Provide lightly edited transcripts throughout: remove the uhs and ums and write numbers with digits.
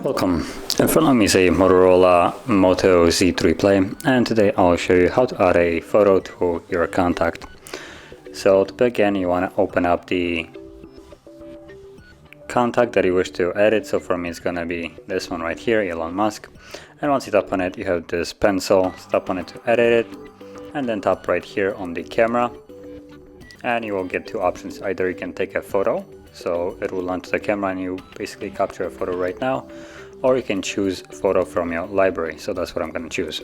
Welcome. In front of me is a Motorola Moto Z3 Play, and today I'll show you how to add a photo to your contact. So to begin, you want to open up the contact that you wish to edit. So for me it's gonna be this one right here, Elon Musk. And once you tap on it, you have this pencil. Tap on it to edit it, and then tap right here on the camera, and you will get two options. Either you can take a photo, so it will launch the camera and you basically capture a photo right now, or you can choose photo from your library. So that's what I'm going to choose.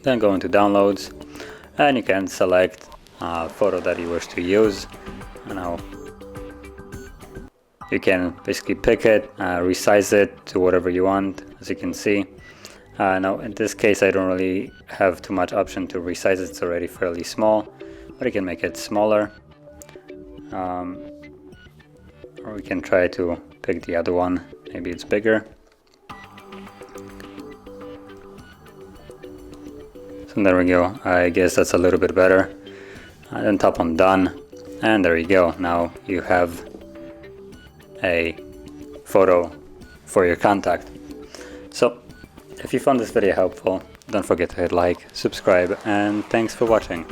Then go into downloads, and you can select a photo that you wish to use. And now you can basically pick it, resize it to whatever you want, as you can see. Now in this case I don't really have too much option to resize it. It's already fairly small, but you can make it smaller. Or we can try to pick the other one, maybe it's bigger. So there we go, I guess that's a little bit better. And then tap on done, and there you go. Now you have a photo for your contact. So if you found this video helpful, don't forget to hit like, subscribe, and thanks for watching.